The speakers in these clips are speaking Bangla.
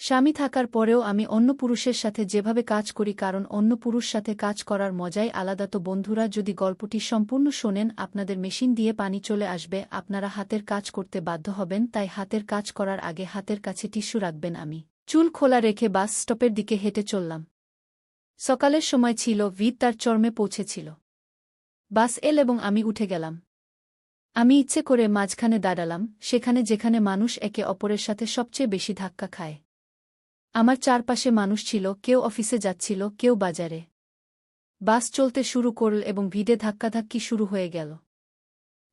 স্বামী থাকার পরেও আমি অন্য পুরুষের সাথে যেভাবে কাজ করি কারণ অন্য পুরুষ সাথে কাজ করার মজাই আলাদা। তো বন্ধুরা, যদি গল্পটি সম্পূর্ণ শোনেন আপনাদের মেশিন দিয়ে পানি চলে আসবে, আপনারা হাতের কাজ করতে বাধ্য হবেন, তাই হাতের কাজ করার আগে হাতের কাছে টিস্যু রাখবেন। আমি চুল খোলা রেখে বাস স্টপের দিকে হেঁটে চললাম। সকালের সময় ছিল, ভিড় তার চরমে পৌঁছেছিল। বাস এল এবং আমি উঠে গেলাম। আমি ইচ্ছে করে মাঝখানে দাঁড়ালাম, সেখানে যেখানে মানুষ একে অপরের সাথে সবচেয়ে বেশি ধাক্কা খায়। আমার চারপাশে মানুষ ছিল, কেউ অফিসে যাচ্ছিল, কেউ বাজারে। বাস চলতে শুরু করল এবং ভিড়ে ধাক্কাধাক্কি শুরু হয়ে গেল।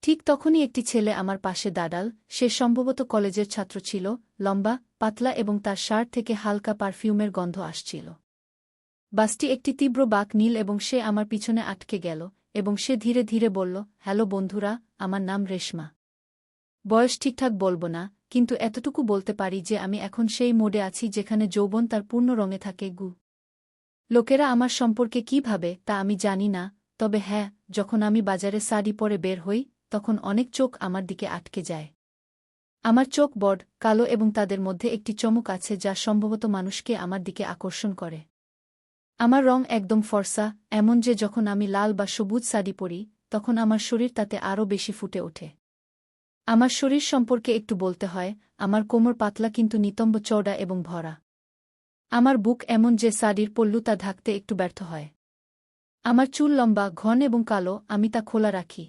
ঠিক তখনই একটি ছেলে আমার পাশে দাঁড়াল। সে সম্ভবত কলেজের ছাত্র ছিল, লম্বা, পাতলা এবং তার শার্ট থেকে হালকা পারফিউমের গন্ধ আসছিল। বাসটি একটি তীব্র বাঁক নীল এবং সে আমার পিছনে আটকে গেল এবং সে ধীরে ধীরে বলল, হ্যালো বন্ধুরা, আমার নাম রেশমা। বয়স ঠিকঠাক বলবো না, কিন্তু এতটুকু বলতে পারি যে আমি এখন সেই মোডে আছি যেখানে যৌবন তার পূর্ণ রঙে থাকে। লোকেরা আমার সম্পর্কে কী ভাবে তা আমি জানি না, তবে হ্যাঁ, যখন আমি বাজারে শাড়ি পরে বের হই তখন অনেক চোখ আমার দিকে আটকে যায়। আমার চোখ বড়, কালো এবং তাদের মধ্যে একটি চমক আছে যা সম্ভবত মানুষকে আমার দিকে আকর্ষণ করে। আমার রং একদম ফর্সা, এমন যে যখন আমি লাল বা সবুজ শাড়ি পরি তখন আমার শরীর তাতে আরও বেশি ফুটে ওঠে। আমার শরীর সম্পর্কে একটু বলতে হয়, আমার কোমর পাতলা কিন্তু নিতম্ব চওড়া এবং ভরা। আমার বুক এমন যে শাড়ির পল্লু তা ঢাকতে একটু ব্যর্থ হয়। আমার চুল লম্বা, ঘন এবং কালো, আমি তা খোলা রাখি।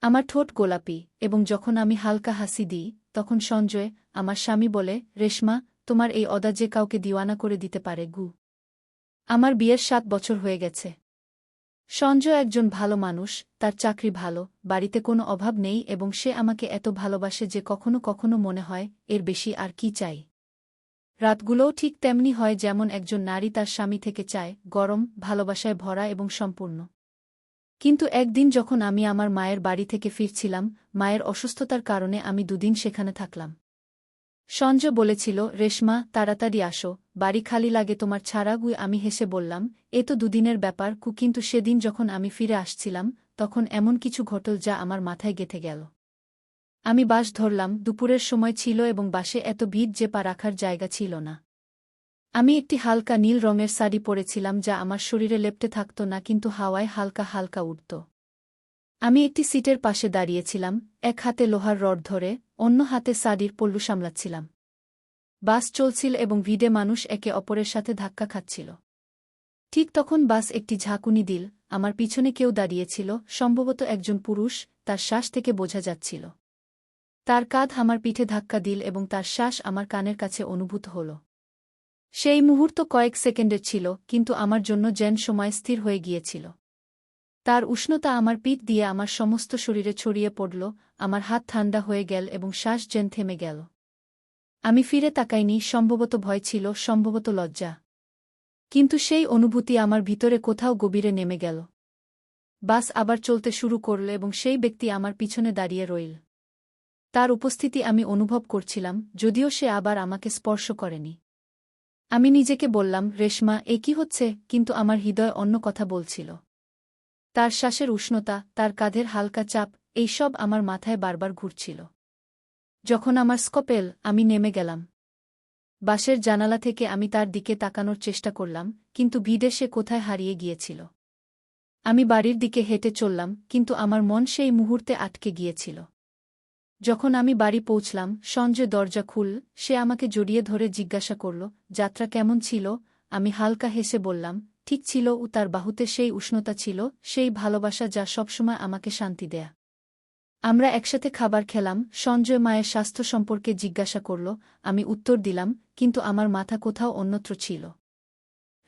আমার ঠোঁট গোলাপি, এবং যখন আমি হালকা হাসি দিই তখন সঞ্জয়, আমার স্বামী বলে, রেশমা, তোমার এই অদা যে কাউকে দিওয়ানা করে দিতে পারে। আমার বিয়ের 7 বছর হয়ে গেছে। সঞ্জয় একজন ভালো মানুষ, তার চাকরি ভালো, বাড়িতে কোনো অভাব নেই এবং সে আমাকে এত ভালোবাসে যে কখনো কখনো মনে হয় এর বেশি আর কি চাই। রাতগুলোও ঠিক তেমনি হয় যেমন একজন নারী তার স্বামী থেকে চায়, গরম, ভালোবাসায় ভরা এবং সম্পূর্ণ। কিন্তু একদিন যখন আমি আমার মায়ের বাড়ি থেকে ফিরছিলাম, মায়ের অসুস্থতার কারণে আমি 2 দিন সেখানে থাকলাম। সঞ্জয় বলেছিল, রেশমা, তাড়াতাড়ি আসো, বাড়ি খালি লাগে তোমার ছাড়া। আমি হেসে বললাম, এ তো 2 দিনের ব্যাপার। কিন্তু সেদিন যখন আমি ফিরে আসছিলাম তখন এমন কিছু ঘটল যা আমার মাথায় গেঁথে গেল। আমি বাস ধরলাম, দুপুরের সময় ছিল এবং বাসে এত ভিড় যে পা রাখার জায়গা ছিল না। আমি একটি হালকা নীল রঙের শাড়ি পরেছিলাম যা আমার শরীরে লেপ্টে থাকত না কিন্তু হাওয়ায় হালকা হালকা উড়ত। আমি একটি সিটের পাশে দাঁড়িয়েছিলাম, এক হাতে লোহার রড ধরে, অন্য হাতে শাড়ির পল্লু সামলাচ্ছিলাম। বাস চলছিল এবং ভিড়ে মানুষ একে অপরের সাথে ধাক্কা খাচ্ছিল। ঠিক তখন বাস একটি ঝাঁকুনি দিল। আমার পিছনে কেউ দাঁড়িয়েছিল, সম্ভবত একজন পুরুষ, তার শ্বাস থেকে বোঝা যাচ্ছিল। তার কাঁধ আমার পিঠে ধাক্কা দিল এবং তার শ্বাস আমার কানের কাছে অনুভূত হল। সেই মুহূর্ত কয়েক সেকেন্ডের ছিল, কিন্তু আমার জন্য যেন সময় স্থির হয়ে গিয়েছিল। তার উষ্ণতা আমার পিঠ দিয়ে আমার সমস্ত শরীরে ছড়িয়ে পড়ল, আমার হাত ঠান্ডা হয়ে গেল এবং শ্বাস যেন থেমে গেল। আমি ফিরে তাকাইনি, সম্ভবত ভয় ছিল, সম্ভবত লজ্জা। কিন্তু সেই অনুভূতি আমার ভিতরে কোথাও গভীরে নেমে গেল। বাস আবার চলতে শুরু করল এবং সেই ব্যক্তি আমার পিছনে দাঁড়িয়ে রইল। তার উপস্থিতি আমি অনুভব করছিলাম, যদিও সে আবার আমাকে স্পর্শ করেনি। আমি নিজেকে বললাম, রেশমা, এ কি হচ্ছে? কিন্তু আমার হৃদয় অন্য কথা বলছিল। তার শ্বাসের উষ্ণতা, তার কাঁধের হালকা চাপ, এইসব আমার মাথায় বারবার ঘুরছিল। যখন আমার স্কপেল, আমি নেমে গেলাম। বাসের জানালা থেকে আমি তার দিকে তাকানোর চেষ্টা করলাম, কিন্তু ভিড়ে সে কোথায় হারিয়ে গিয়েছিল। আমি বাড়ির দিকে হেঁটে চললাম, কিন্তু আমার মন সেই মুহূর্তে আটকে গিয়েছিল। যখন আমি বাড়ি পৌঁছলাম, সঞ্জয় দরজা খুল, সে আমাকে জড়িয়ে ধরে জিজ্ঞাসা করল, যাত্রা কেমন ছিল? আমি হালকা হেসে বললাম, ঠিক ছিল। তার বাহুতে সেই উষ্ণতা ছিল, সেই ভালোবাসা যা সবসময় আমাকে শান্তি দেয়া। আমরা একসাথে খাবার খেলাম, সঞ্জয় মায়ের স্বাস্থ্য সম্পর্কে জিজ্ঞাসা করল, আমি উত্তর দিলাম, কিন্তু আমার মাথা কোথাও অন্যত্র ছিল।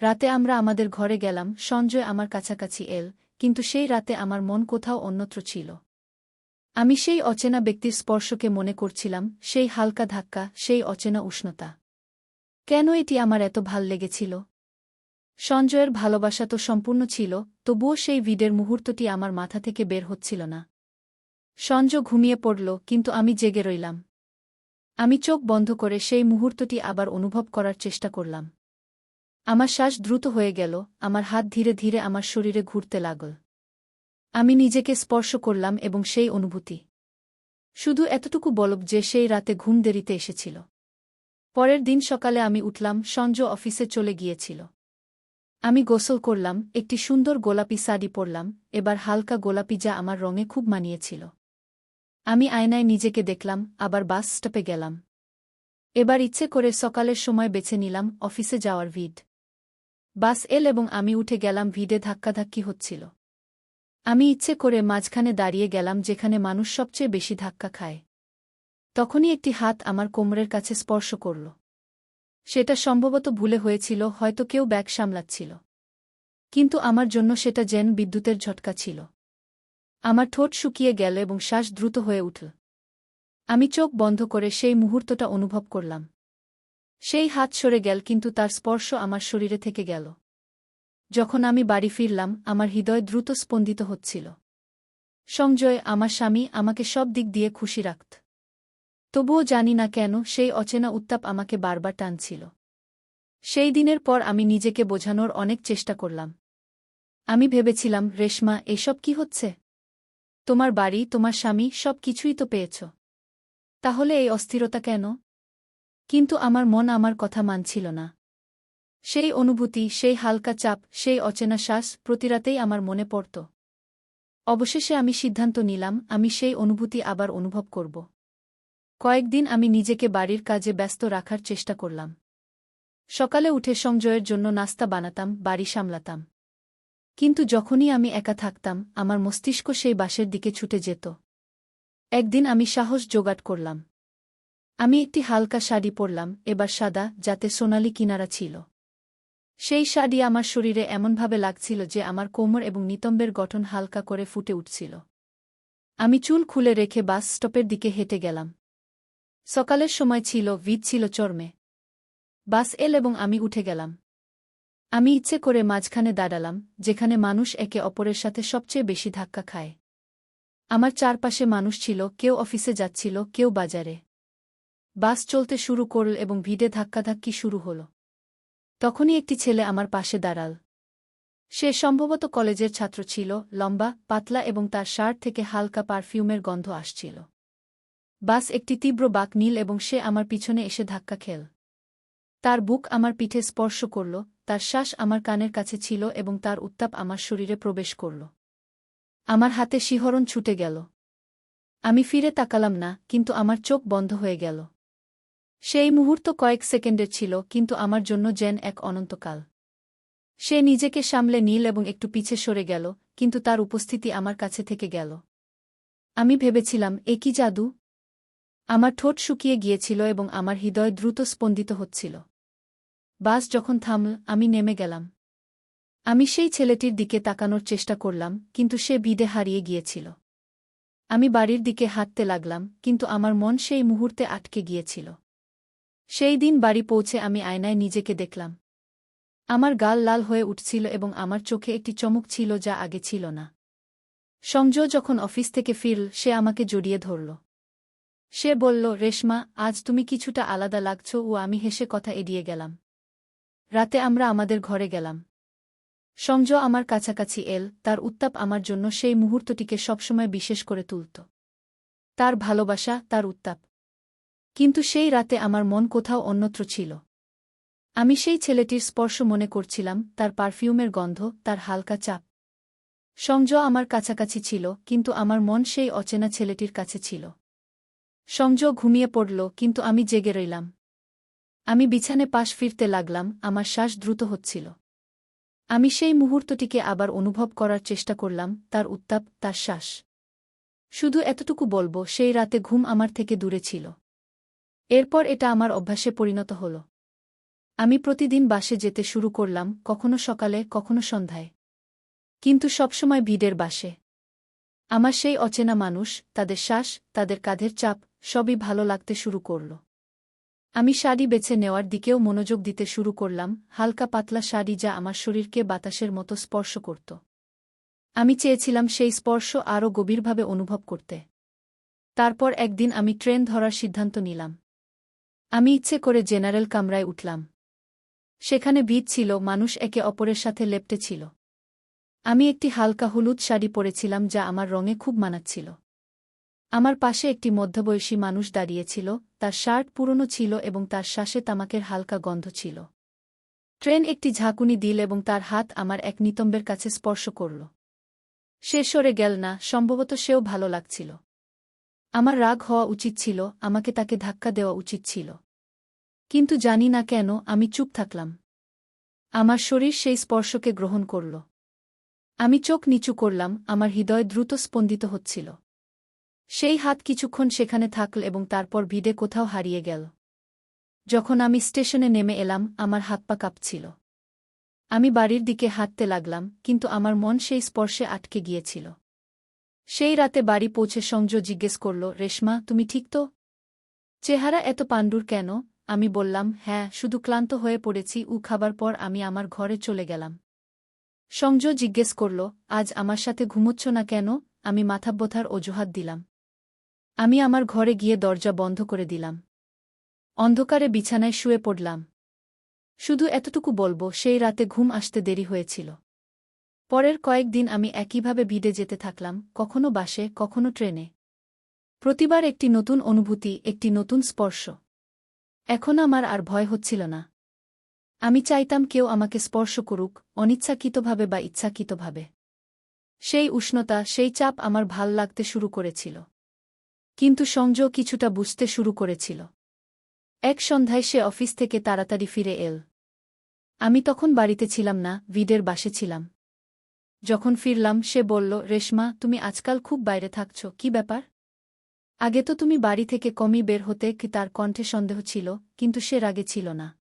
রাতে আমরা আমাদের ঘরে গেলাম, সঞ্জয় আমার কাছাকাছি এল, কিন্তু সেই রাতে আমার মন কোথাও অন্যত্র ছিল। আমি সেই অচেনা ব্যক্তির স্পর্শকে মনে করছিলাম, সেই হালকা ধাক্কা, সেই অচেনা উষ্ণতা। কেন এটি আমার এত ভাল লেগেছিল? সঞ্জয়ের ভালোবাসা তো সম্পূর্ণ ছিল, তবুও সেই ভিড়ের মুহূর্তটি আমার মাথা থেকে বের হচ্ছিল না। সঞ্জয় ঘুমিয়ে পড়ল, কিন্তু আমি জেগে রইলাম। আমি চোখ বন্ধ করে সেই মুহূর্তটি আবার অনুভব করার চেষ্টা করলাম। আমার শ্বাস দ্রুত হয়ে গেল, আমার হাত ধীরে ধীরে আমার শরীরে ঘুরতে লাগল। আমি নিজেকে স্পর্শ করলাম এবং সেই অনুভূতি। শুধু এতটুকু বলব যে সেই রাতে ঘুম দেরিতে এসেছিল। পরের দিন সকালে আমি উঠলাম, সঞ্জু অফিসে চলে গিয়েছিল। আমি গোসল করলাম, একটি সুন্দর গোলাপি শাড়ি পরলাম, এবার হালকা গোলাপি যা আমার রঙে খুব মানিয়েছিল। আমি আয়নায় নিজেকে দেখলাম, আবার বাস স্টপে গেলাম। এবার ইচ্ছে করে সকালের সময় বেছে নিলাম অফিসে যাওয়ার ভিড়। বাস এল এবং আমি উঠে গেলাম, ভিড়ে ধাক্কাধাক্কি হচ্ছিল। আমি ইচ্ছে করে মাঝখানে দাঁড়িয়ে গেলাম যেখানে মানুষ সবচেয়ে বেশি ধাক্কা খায়। তখনই একটি হাত আমার কোমরের কাছে স্পর্শ করল। সেটা সম্ভবত ভুলে হয়েছিল, হয়তো কেউ ব্যাগ সামলাচ্ছিল। কিন্তু আমার জন্য সেটা যেন বিদ্যুতের ঝটকা ছিল। আমার ঠোঁট শুকিয়ে গেল এবং শ্বাস দ্রুত হয়ে উঠল। আমি চোখ বন্ধ করে সেই মুহূর্তটা অনুভব করলাম। সেই হাত সরে গেল, কিন্তু তার স্পর্শ আমার শরীরে থেকে গেল। যখন আমি বাড়ি ফিরলাম, আমার হৃদয় দ্রুত স্পন্দিত হচ্ছিল। সঞ্জয়, আমার স্বামী, আমাকে সব দিক দিয়ে খুশি রাখত। তবুও জানি না কেন সেই অচেনা উত্তাপ আমাকে বারবার টানছিল। সেই দিনের পর আমি নিজেকে বোঝানোর অনেক চেষ্টা করলাম। আমি ভেবেছিলাম, রেশমা, এসব কি হচ্ছে? তোমার বাড়ি, তোমার স্বামী, সব কিছুই তো পেয়েছ। তাহলে এই অস্থিরতা কেন? কিন্তু আমার মন আমার কথা মানছিল না। সেই অনুভূতি, সেই হালকা চাপ, সেই অচেনা শ্বাস প্রতি রাতেই আমার মনে পড়ত। অবশেষে আমি সিদ্ধান্ত নিলাম, আমি সেই অনুভূতি আবার অনুভব করব। কয়েকদিন আমি নিজেকে বাড়ির কাজে ব্যস্ত রাখার চেষ্টা করলাম। সকালে উঠে সঞ্জয়ের জন্য নাস্তা বানাতাম, বাড়ি সামলাতাম। কিন্তু যখনই আমি একা থাকতাম, আমার মস্তিষ্ক সেই বাসের দিকে ছুটে যেত। একদিন আমি সাহস জোগাড় করলাম। আমি একটি হালকা শাড়ি পরলাম, এবার সাদা, যাতে সোনালি কিনারা ছিল। সেই শাড়ি আমার শরীরে এমনভাবে লাগছিল যে আমার কোমর এবং নিতম্বের গঠন হালকা করে ফুটে উঠছিল। আমি চুল খুলে রেখে বাস স্টপের দিকে হেঁটে গেলাম। সকালের সময় ছিল, ভিড় ছিল চরমে। বাস এল এবং আমি উঠে গেলাম। আমি ইচ্ছে করে মাঝখানে দাঁড়ালাম, যেখানে মানুষ একে অপরের সাথে সবচেয়ে বেশি ধাক্কা খায়। আমার চারপাশে মানুষ ছিল, কেউ অফিসে যাচ্ছিল, কেউ বাজারে। বাস চলতে শুরু করল এবং ভিড়ে ধাক্কাধাক্কি শুরু হল। তখনই একটি ছেলে আমার পাশে দাঁড়াল। সে সম্ভবত কলেজের ছাত্র ছিল, লম্বা, পাতলা এবং তার শার্ট থেকে হালকা পারফিউমের গন্ধ আসছিল। বাস একটি তীব্র বাঁক নিল এবং সে আমার পিছনে এসে ধাক্কা খেল। তার বুক আমার পিঠে স্পর্শ করল, তার শ্বাস আমার কানের কাছে ছিল এবং তার উত্তাপ আমার শরীরে প্রবেশ করল। আমার হাতে শিহরণ ছুটে গেল। আমি ফিরে তাকালাম না, কিন্তু আমার চোখ বন্ধ হয়ে গেল। সেই মুহূর্ত কয়েক সেকেন্ডের ছিল, কিন্তু আমার জন্য যেন এক অনন্তকাল। সে নিজেকে সামলে নিল এবং একটু পিছে সরে গেল, কিন্তু তার উপস্থিতি আমার কাছে থেকে গেল। আমি ভেবেছিলাম, এ কি জাদু? আমার ঠোঁট শুকিয়ে গিয়েছিল এবং আমার হৃদয় দ্রুত স্পন্দিত হচ্ছিল। বাস যখন থামল, আমি নেমে গেলাম। আমি সেই ছেলেটির দিকে তাকানোর চেষ্টা করলাম, কিন্তু সে ভিড়ে হারিয়ে গিয়েছিল। আমি বাড়ির দিকে হাঁটতে লাগলাম, কিন্তু আমার মন সেই মুহূর্তে আটকে গিয়েছিল। সেই দিন বাড়ি পৌঁছে আমি আয়নায় নিজেকে দেখলাম। আমার গাল লাল হয়ে উঠছিল এবং আমার চোখে একটি চমক ছিল যা আগে ছিল না। সঞ্জয় যখন অফিস থেকে ফিরল, সে আমাকে জড়িয়ে ধরল। সে বলল, রেশমা, আজ তুমি কিছুটা আলাদা লাগছ। ও আমি হেসে কথা এড়িয়ে গেলাম। রাতে আমরা আমাদের ঘরে গেলাম। সঞ্জয় আমার কাছাকাছি এল, তার উত্তাপ আমার জন্য সেই মুহূর্তটিকে সবসময় বিশেষ করে তুলত। তার ভালোবাসা, তার উত্তাপ। কিন্তু সেই রাতে আমার মন কোথাও অন্যত্র ছিল। আমি সেই ছেলেটির স্পর্শ মনে করছিলাম, তার পারফিউমের গন্ধ, তার হালকা চাপ। সঞ্জয় আমার কাছাকাছি ছিল, কিন্তু আমার মন সেই অচেনা ছেলেটির কাছে ছিল। সঞ্জয় ঘুমিয়ে পড়ল, কিন্তু আমি জেগে রইলাম। আমি বিছানে পাশ ফিরতে লাগলাম, আমার শ্বাস দ্রুত হচ্ছিল। আমি সেই মুহূর্তটিকে আবার অনুভব করার চেষ্টা করলাম, তার উত্তাপ, তার শ্বাস। শুধু এতটুকু বলবো, সেই রাতে ঘুম আমার থেকে দূরে ছিল। এরপর এটা আমার অভ্যাসে পরিণত হল। আমি প্রতিদিন বাসে যেতে শুরু করলাম, কখনো সকালে, কখনো সন্ধ্যায়। কিন্তু সবসময় ভিড়ের বাসে। আমার সেই অচেনা মানুষ, তাদের শ্বাস, তাদের কাঁধের চাপ, সবই ভালো লাগতে শুরু করল। আমি শাড়ি বেছে নেওয়ার দিকেও মনোযোগ দিতে শুরু করলাম, হালকা পাতলা শাড়ি যা আমার শরীরকে বাতাসের মতো স্পর্শ করত। আমি চেয়েছিলাম সেই স্পর্শ আরও গভীরভাবে অনুভব করতে। তারপর একদিন আমি ট্রেন ধরার সিদ্ধান্ত নিলাম। আমি ইচ্ছে করে জেনারেল কামরায় উঠলাম। সেখানে ভিড় ছিল, মানুষ একে অপরের সাথে লেপ্টে ছিল। আমি একটি হালকা হলুদ শাড়ি পরেছিলাম যা আমার রঙে খুব মানাচ্ছিল। আমার পাশে একটি মধ্যবয়সী মানুষ দাঁড়িয়েছিল, তার শার্ট পুরনো ছিল এবং তার শ্বাসে তামাকের হালকা গন্ধ ছিল। ট্রেন একটি ঝাঁকুনি দিল এবং তার হাত আমার এক নিতম্বের কাছে স্পর্শ করল। সে সরে গেল না, সম্ভবত সেও ভালো লাগছিল। আমার রাগ হওয়া উচিত ছিল, আমাকে তাকে ধাক্কা দেওয়া উচিত ছিল। কিন্তু জানি না কেন আমি চুপ থাকলাম। আমার শরীর সেই স্পর্শকে গ্রহণ করল। আমি চোখ নিচু করলাম, আমার হৃদয় দ্রুত স্পন্দিত হচ্ছিল। সেই হাত কিছুক্ষণ সেখানে থাকল এবং তারপর ভিড়ে কোথাও হারিয়ে গেল। যখন আমি স্টেশনে নেমে এলাম, আমার হাত পা কাঁপছিল। আমি বাড়ির দিকে হাঁটতে লাগলাম, কিন্তু আমার মন সেই স্পর্শে আটকে গিয়েছিল। সেই রাতে বাড়ি পৌঁছে সংজয় জিজ্ঞেস করল, রেশমা, তুমি ঠিক তো? চেহারা এত পাণ্ডুর কেন? আমি বললাম, হ্যাঁ, শুধু ক্লান্ত হয়ে পড়েছি। খাবার পর আমি আমার ঘরে চলে গেলাম। সংজয় জিজ্ঞেস করল, আজ আমার সাথে ঘুমোচ্ছ না কেন? আমি মাথা ব্যথার অজুহাত দিলাম। আমি আমার ঘরে গিয়ে দরজা বন্ধ করে দিলাম। অন্ধকারে বিছানায় শুয়ে পড়লাম। শুধু এতটুকু বলবো, সেই রাতে ঘুম আসতে দেরি হয়েছিল। পরের কয়েকদিন আমি একইভাবে ভিড়ে যেতে থাকলাম, কখনো বাসে, কখনো ট্রেনে। প্রতিবার একটি নতুন অনুভূতি, একটি নতুন স্পর্শ। এখন আমার আর ভয় হচ্ছিল না। আমি চাইতাম কেউ আমাকে স্পর্শ করুক, অনিচ্ছাকৃতভাবে বা ইচ্ছাকৃতভাবে। সেই উষ্ণতা, সেই চাপ আমার ভাল লাগতে শুরু করেছিল। কিন্তু সংজয় কিছুটা বুঝতে শুরু করেছিল। এক সন্ধ্যায় সে অফিস থেকে তাড়াতাড়ি ফিরে এল। আমি তখন বাড়িতে ছিলাম না, ভিডের বাসে ছিলাম। যখন ফিরলাম সে বলল, রেশমা, তুমি আজকাল খুব বাইরে থাকছ, কি ব্যাপার? আগে তো তুমি বাড়ি থেকে কমই বের হতে। কি? তার কণ্ঠে সন্দেহ ছিল, কিন্তু সে রাগে ছিল না।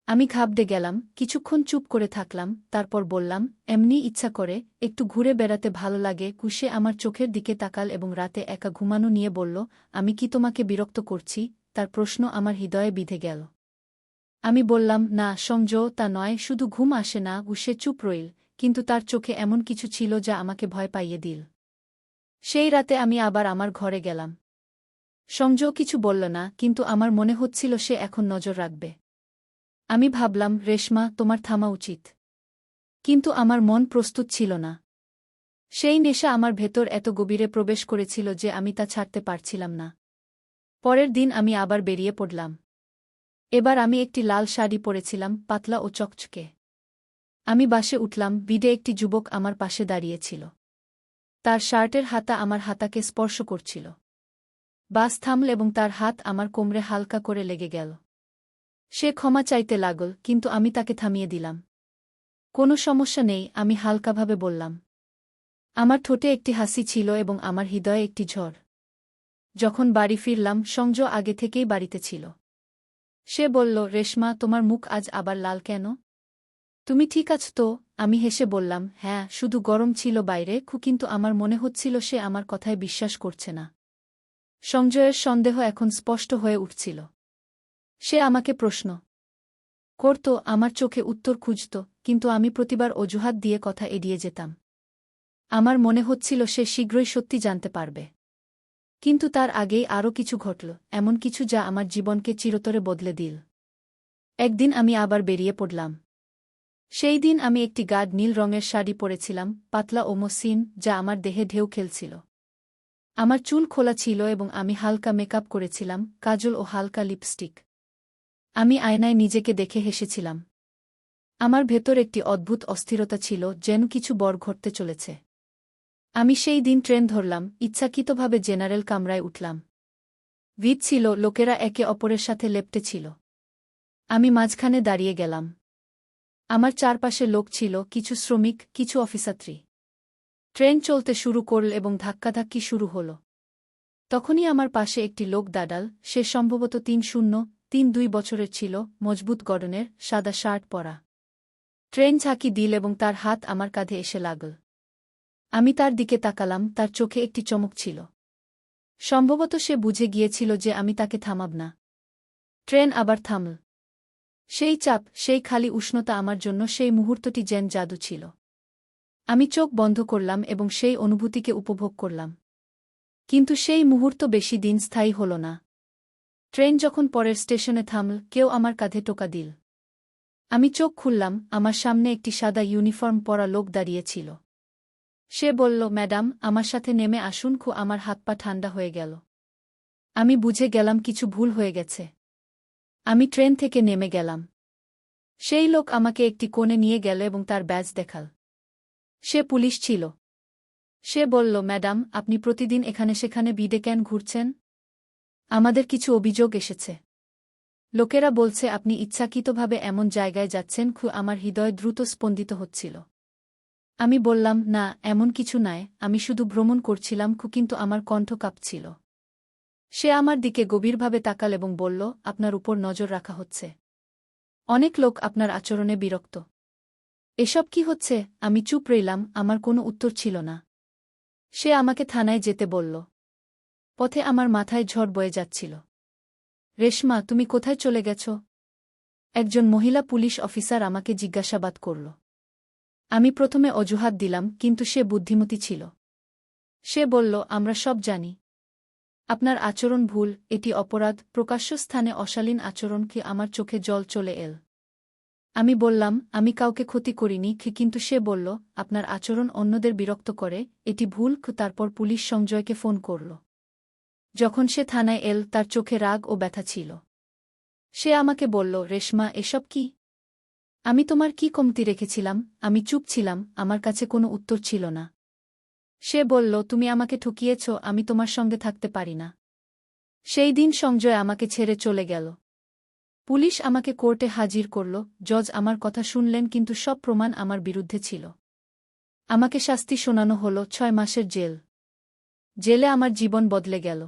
আমি ঘাবড়ে গেলাম, কিছুক্ষণ চুপ করে থাকলাম, তারপর বললাম, এমনি ইচ্ছা করে, একটু ঘুরে বেড়াতে ভালো লাগে। সে আমার চোখের দিকে তাকাল এবং রাতে একা ঘুমানো নিয়ে বলল, আমি কি তোমাকে বিরক্ত করছি? তার প্রশ্ন আমার হৃদয়ে বিঁধে গেল। আমি বললাম, না সংজয়, তা নয়, শুধু ঘুম আসে না। সে চুপ রইল, কিন্তু তার চোখে এমন কিছু ছিল যা আমাকে ভয় পাইয়ে দিল। সেই রাতে আমি আবার আমার ঘরে গেলাম। সংজয় কিছু বলল না, কিন্তু আমার মনে হচ্ছিল সে এখন নজর রাখবে। আমি ভাবলাম, রেশমা, তোমার থামা উচিত। কিন্তু আমার মন প্রস্তুত ছিল না। সেই নেশা আমার ভেতর এত গভীরে প্রবেশ করেছিল যে আমি তা ছাড়তে পারছিলাম না। পরের দিন আমি আবার বেরিয়ে পড়লাম। এবার আমি একটি লাল শাড়ি পরেছিলাম, পাতলা ও চকচকে। আমি বাসে উঠলাম, ভিড়ে একটি যুবক আমার পাশে দাঁড়িয়েছিল। তার শার্টের হাতা আমার হাতাকে স্পর্শ করছিল। বাস থামল এবং তার হাত আমার কোমরে হালকা করে লেগে গেল। সে ক্ষমা চাইতে লাগল, কিন্তু আমি তাকে থামিয়ে দিলাম। কোনো সমস্যা নেই, আমি হালকাভাবে বললাম। আমার ঠোঁটে একটি হাসি ছিল এবং আমার হৃদয়ে একটি ঝড়। যখন বাড়ি ফিরলাম, সংজয় আগে থেকেই বাড়িতে ছিল। সে বলল, রেশমা, তোমার মুখ আজ আবার লাল কেন? তুমি ঠিক আছ তো? আমি হেসে বললাম, হ্যাঁ, শুধু গরম ছিল বাইরে, কিন্তু আমার মনে হচ্ছিল সে আমার কথায় বিশ্বাস করছে না। সংজয়ের সন্দেহ এখন স্পষ্ট হয়ে উঠছিল। সে আমাকে প্রশ্ন করত, আমার চোখে উত্তর খুঁজত, কিন্তু আমি প্রতিবার অজুহাত দিয়ে কথা এড়িয়ে যেতাম। আমার মনে হচ্ছিল সে শীঘ্রই সত্যি জানতে পারবে। কিন্তু তার আগেই আরও কিছু ঘটল, এমন কিছু যা আমার জীবনকে চিরতরে বদলে দিল। একদিন আমি আবার বেরিয়ে পড়লাম। সেই দিন আমি একটি গাঢ় নীল রঙের শাড়ি পরেছিলাম, পাতলা ও মসৃণ, যা আমার দেহে ঢেউ খেলছিল। আমার চুল খোলা ছিল এবং আমি হালকা মেকআপ করেছিলাম, কাজল ও হালকা লিপস্টিক। আমি আয়নায় নিজেকে দেখে হেসেছিলাম। আমার ভেতর একটি অদ্ভুত অস্থিরতা ছিল, যেন কিছু বড় ঘটতে চলেছে। আমি সেই দিন ট্রেন ধরলাম, ইচ্ছাকৃতভাবে জেনারেল কামরায় উঠলাম। ভিড় ছিল, লোকেরা একে অপরের সাথে লেপ্টে ছিল। আমি মাঝখানে দাঁড়িয়ে গেলাম। আমার চারপাশে লোক ছিল, কিছু শ্রমিক, কিছু অফিসযাত্রী। ট্রেন চলতে শুরু করল এবং ধাক্কাধাক্কি শুরু হল। তখনই আমার পাশে একটি লোক দাঁড়াল। সে সম্ভবত ৩-০-৩-২ বছরের ছিল, মজবুত গড়নের, সাদা শার্ট পরা। ট্রেন ঝাঁকি দিল এবং তার হাত আমার কাঁধে এসে লাগল। আমি তার দিকে তাকালাম, তার চোখে একটি চমক ছিল। সম্ভবত সে বুঝে গিয়েছিল যে আমি তাকে থামাব না। ট্রেন আবার থামল। সেই চাপ, সেই খালি উষ্ণতা আমার জন্য সেই মুহূর্তটি যেন জাদু ছিল। আমি চোখ বন্ধ করলাম এবং সেই অনুভূতিকে উপভোগ করলাম। কিন্তু সেই মুহূর্ত বেশি দিন স্থায়ী হল না। ট্রেন যখন পরের স্টেশনে থামল, কেউ আমার কাঁধে টোকা দিল। আমি চোখ খুললাম, আমার সামনে একটি সাদা ইউনিফর্ম পরা লোক দাঁড়িয়েছিল। সে বলল, ম্যাডাম, আমার সাথে নেমে আসুন। আমার হাত পা ঠান্ডা হয়ে গেল। আমি বুঝে গেলাম কিছু ভুল হয়ে গেছে। আমি ট্রেন থেকে নেমে গেলাম। সেই লোক আমাকে একটি কোণে নিয়ে গেল এবং তার ব্যাজ দেখাল। সে পুলিশ ছিল। সে বলল, ম্যাডাম, আপনি প্রতিদিন এখানে সেখানে বিডে কেন ঘুরছেন? আমাদের কিছু অভিযোগ এসেছে। লোকেরা বলছে আপনি ইচ্ছাকৃতভাবে এমন জায়গায় যাচ্ছেন। আমার হৃদয় দ্রুত স্পন্দিত হচ্ছিল। আমি বললাম, না, এমন কিছু নয়, আমি শুধু ভ্রমণ করছিলাম। কিন্তু আমার কণ্ঠ কাঁপছিল। সে আমার দিকে গভীরভাবে তাকাল এবং বলল, আপনার উপর নজর রাখা হচ্ছে। অনেক লোক আপনার আচরণে বিরক্ত। এসব কি হচ্ছে? আমি চুপ রইলাম, আমার কোনো উত্তর ছিল না। সে আমাকে থানায় যেতে বলল। পথে আমার মাথায় ঝড় বয়ে যাচ্ছিল। রেশমা, তুমি কোথায় চলে গেছ? একজন মহিলা পুলিশ অফিসার আমাকে জিজ্ঞাসাবাদ করল। আমি প্রথমে অজুহাত দিলাম, কিন্তু সে বুদ্ধিমতী ছিল। সে বলল, আমরা সব জানি। আপনার আচরণ ভুল, এটি অপরাধ, প্রকাশ্য স্থানে অশালীন আচরণ। কি আমার চোখে জল চলে এল। আমি বললাম, আমি কাউকে ক্ষতি করিনি। কিন্তু সে বলল, আপনার আচরণ অন্যদের বিরক্ত করে, এটি ভুল। তারপর পুলিশ সংজয়কে ফোন করল। যখন সে থানায় এল, তার চোখে রাগ ও ব্যথা ছিল। সে আমাকে বলল, রেশমা, এসব কি? আমি তোমার কি কমতি রেখেছিলাম? আমি চুপ ছিলাম, আমার কাছে কোনো উত্তর ছিল না। সে বলল, তুমি আমাকে ঠকিয়েছ, আমি তোমার সঙ্গে থাকতে পারি না। সেই দিন সংজয় আমাকে ছেড়ে চলে গেল। পুলিশ আমাকে কোর্টে হাজির করল। জজ আমার কথা শুনলেন, কিন্তু সব প্রমাণ আমার বিরুদ্ধে ছিল। আমাকে শাস্তি শোনানো হল 6 মাসের জেল। জেলে আমার জীবন বদলে গেল।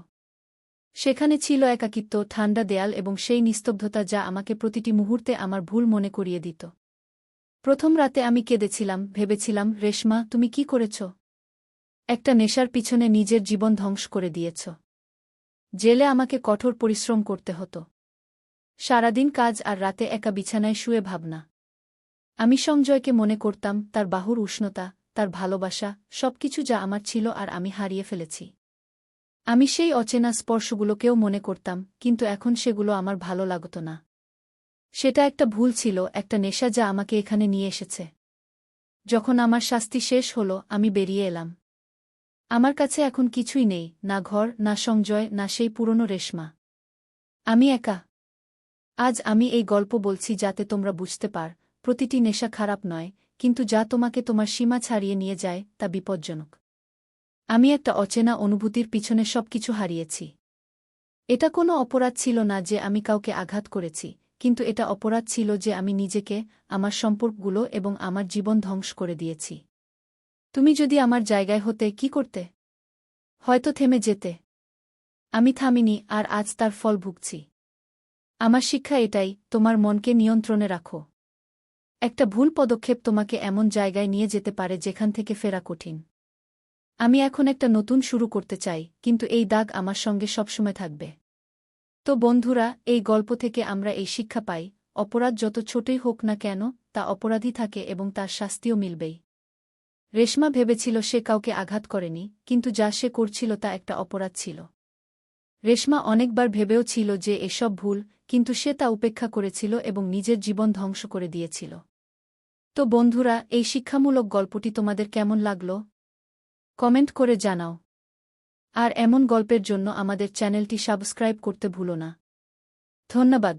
সেখানে ছিল একাকিত্ব, ঠান্ডা দেয়াল এবং সেই নিস্তব্ধতা যা আমাকে প্রতিটি মুহূর্তে আমার ভুল মনে করিয়ে দিত। প্রথম রাতে আমি কেঁদেছিলাম, ভেবেছিলাম, রেশমা, তুমি কি করেছ? একটা নেশার পিছনে নিজের জীবন ধ্বংস করে দিয়েছ। জেলে আমাকে কঠোর পরিশ্রম করতে হতো। সারাদিন কাজ আর রাতে একা বিছানায় শুয়ে ভাবনা। আমি সংজয়কে মনে করতাম, তার বাহুর উষ্ণতা, তার ভালোবাসা, সবকিছু যা আমার ছিল আর আমি হারিয়ে ফেলেছি। আমি সেই অচেনা স্পর্শগুলোকেও মনে করতাম, কিন্তু এখন সেগুলো আমার ভালো লাগত না। সেটা একটা ভুল ছিল, একটা নেশা যা আমাকে এখানে নিয়ে এসেছে। যখন আমার শাস্তি শেষ হল, আমি বেরিয়ে এলাম। আমার কাছে এখন কিছুই নেই, না ঘর, না সংজয়, না সেই পুরনো রেশমা। আমি একা। আজ আমি এই গল্প বলছি যাতে তোমরা বুঝতে পার, প্রতিটি নেশা খারাপ নয়, কিন্তু যা তোমাকে তোমার সীমা ছাড়িয়ে নিয়ে যায়, তা বিপজ্জনক। আমি একটা অচেনা অনুভূতির পিছনে সবকিছু হারিয়েছি। এটা কোনো অপরাধ ছিল না যে আমি কাউকে আঘাত করেছি, কিন্তু এটা অপরাধ ছিল যে আমি নিজেকে, আমার সম্পর্কগুলো এবং আমার জীবন ধ্বংস করে দিয়েছি। তুমি যদি আমার জায়গায় হতে, কি করতে? হয়তো থেমে যেতে। আমি থামিনি, আর আজ তার ফল ভুগছি। আমার শিক্ষা এটাই, তোমার মনকে নিয়ন্ত্রণে রাখো। একটা ভুল পদক্ষেপ তোমাকে এমন জায়গায় নিয়ে যেতে পারে যেখান থেকে ফেরা কঠিন। আমি এখন একটা নতুন শুরু করতে চাই, কিন্তু এই দাগ আমার সঙ্গে সবসময় থাকবে। তো বন্ধুরা, এই গল্প থেকে আমরা এই শিক্ষা পাই, অপরাধ যত ছোটই হোক না কেন, তা অপরাধী থাকে এবং তার শাস্তিও মিলবেই। রেশমা ভেবেছিল সে কাউকে আঘাত করেনি, কিন্তু যা সে করছিল তা একটা অপরাধ ছিল। রেশমা অনেকবার ভেবেও ছিল যে এসব ভুল, কিন্তু সে তা উপেক্ষা করেছিল এবং নিজের জীবন ধ্বংস করে দিয়েছিল। তো বন্ধুরা, এই শিক্ষামূলক গল্পটি তোমাদের কেমন লাগলো? কমেন্ট করে জানাও। আর এমন গল্পের জন্য আমাদের চ্যানেলটি সাবস্ক্রাইব করতে ভুলো না। ধন্যবাদ।